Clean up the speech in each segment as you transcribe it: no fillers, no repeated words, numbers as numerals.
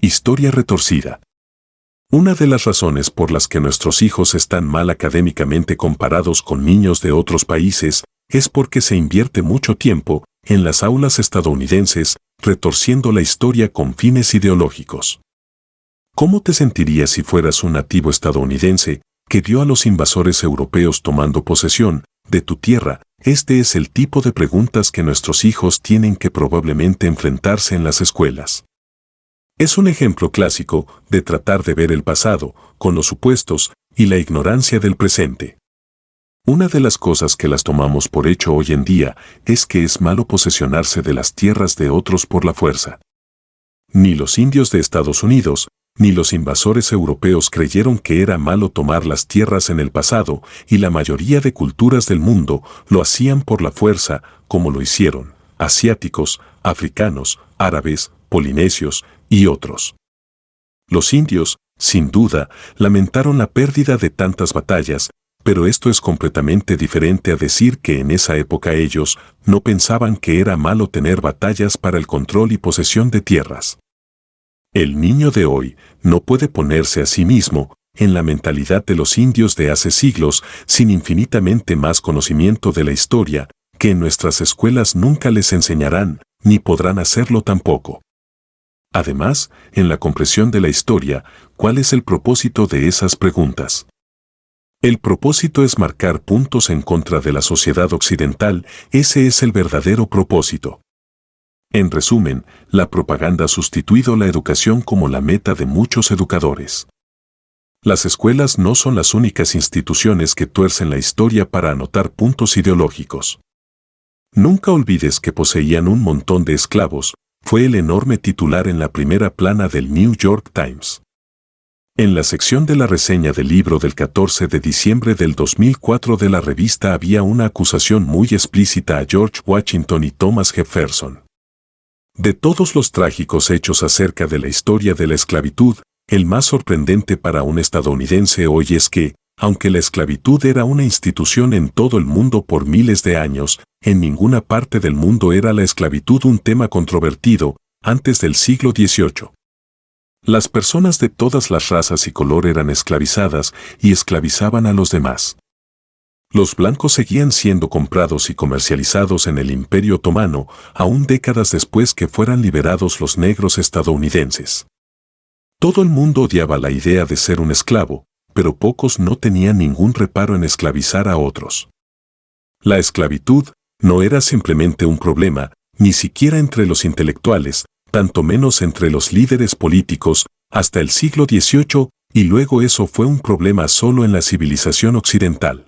Historia retorcida. Una de las razones por las que nuestros hijos están mal académicamente comparados con niños de otros países es porque se invierte mucho tiempo en las aulas estadounidenses retorciendo la historia con fines ideológicos. ¿Cómo te sentirías si fueras un nativo estadounidense que vio a los invasores europeos tomando posesión de tu tierra? Este es el tipo de preguntas que nuestros hijos tienen que probablemente enfrentarse en las escuelas. Es un ejemplo clásico de tratar de ver el pasado con los supuestos y la ignorancia del presente. Una de las cosas que las tomamos por hecho hoy en día es que es malo posesionarse de las tierras de otros por la fuerza. Ni los indios de Estados Unidos, ni los invasores europeos creyeron que era malo tomar las tierras en el pasado, y la mayoría de culturas del mundo lo hacían por la fuerza, como lo hicieron asiáticos, africanos, árabes, polinesios y otros. Los indios, sin duda, lamentaron la pérdida de tantas batallas, pero esto es completamente diferente a decir que en esa época ellos no pensaban que era malo tener batallas para el control y posesión de tierras. El niño de hoy no puede ponerse a sí mismo en la mentalidad de los indios de hace siglos sin infinitamente más conocimiento de la historia que en nuestras escuelas nunca les enseñarán, ni podrán hacerlo tampoco. Además, en la comprensión de la historia, ¿cuál es el propósito de esas preguntas? El propósito es marcar puntos en contra de la sociedad occidental, ese es el verdadero propósito. En resumen, la propaganda ha sustituido la educación como la meta de muchos educadores. Las escuelas no son las únicas instituciones que tuercen la historia para anotar puntos ideológicos. Nunca olvides que poseían un montón de esclavos, fue el enorme titular en la primera plana del New York Times. En la sección de la reseña del libro del 14 de diciembre del 2004 de la revista había una acusación muy explícita a George Washington y Thomas Jefferson. De todos los trágicos hechos acerca de la historia de la esclavitud, el más sorprendente para un estadounidense hoy es que, aunque la esclavitud era una institución en todo el mundo por miles de años, en ninguna parte del mundo era la esclavitud un tema controvertido antes del siglo XVIII. Las personas de todas las razas y color eran esclavizadas y esclavizaban a los demás. Los blancos seguían siendo comprados y comercializados en el Imperio Otomano, aún décadas después que fueran liberados los negros estadounidenses. Todo el mundo odiaba la idea de ser un esclavo, pero pocos no tenían ningún reparo en esclavizar a otros. La esclavitud no era simplemente un problema, ni siquiera entre los intelectuales, tanto menos entre los líderes políticos, hasta el siglo XVIII, y luego eso fue un problema solo en la civilización occidental.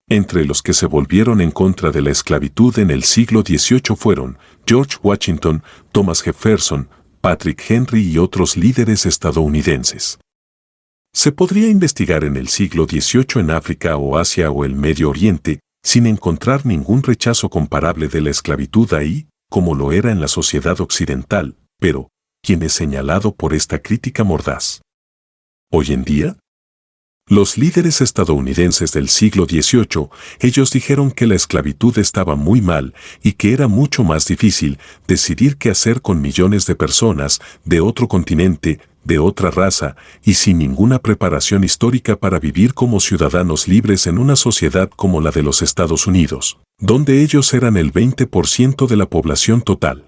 Entre los que se volvieron en contra de la esclavitud en el siglo XVIII fueron George Washington, Thomas Jefferson, Patrick Henry y otros líderes estadounidenses. Se podría investigar en el siglo XVIII en África o Asia o el Medio Oriente, sin encontrar ningún rechazo comparable de la esclavitud ahí, como lo era en la sociedad occidental, pero, ¿quién es señalado por esta crítica mordaz? Hoy en día, los líderes estadounidenses del siglo XVIII, ellos dijeron que la esclavitud estaba muy mal y que era mucho más difícil decidir qué hacer con millones de personas de otro continente, de otra raza, y sin ninguna preparación histórica para vivir como ciudadanos libres en una sociedad como la de los Estados Unidos, donde ellos eran el 20% de la población total.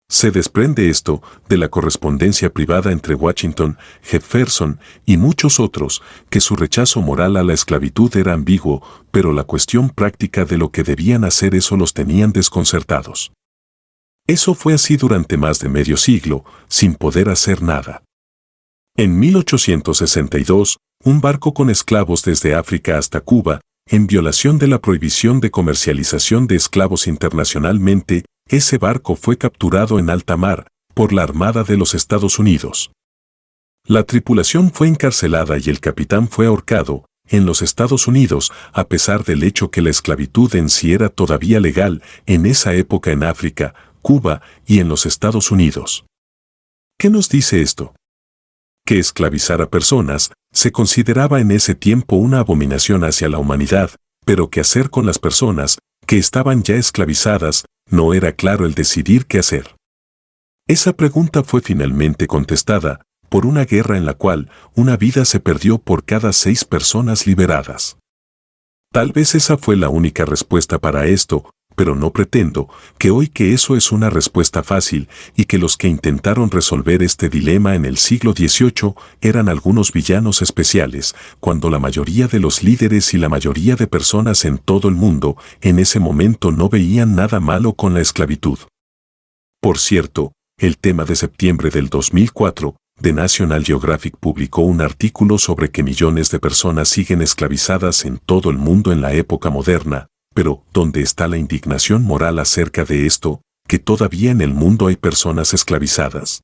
Se desprende esto de la correspondencia privada entre Washington, Jefferson y muchos otros, que su rechazo moral a la esclavitud era ambiguo, pero la cuestión práctica de lo que debían hacer eso los tenían desconcertados. Eso fue así durante más de medio siglo, sin poder hacer nada. En 1862, un barco con esclavos desde África hasta Cuba, en violación de la prohibición de comercialización de esclavos internacionalmente, ese barco fue capturado en alta mar por la Armada de los Estados Unidos. La tripulación fue encarcelada y el capitán fue ahorcado en los Estados Unidos, a pesar del hecho que la esclavitud en sí era todavía legal en esa época en África, Cuba y en los Estados Unidos. ¿Qué nos dice esto? Que esclavizar a personas se consideraba en ese tiempo una abominación hacia la humanidad, pero qué hacer con las personas que estaban ya esclavizadas, no era claro el decidir qué hacer. Esa pregunta fue finalmente contestada por una guerra en la cual una vida se perdió por cada 6 personas liberadas. Tal vez esa fue la única respuesta para esto, pero no pretendo que eso es una respuesta fácil y que los que intentaron resolver este dilema en el siglo XVIII eran algunos villanos especiales, cuando la mayoría de los líderes y la mayoría de personas en todo el mundo en ese momento no veían nada malo con la esclavitud. Por cierto, el tema de septiembre del 2004, The National Geographic publicó un artículo sobre que millones de personas siguen esclavizadas en todo el mundo en la época moderna, pero ¿dónde está la indignación moral acerca de esto, que todavía en el mundo hay personas esclavizadas?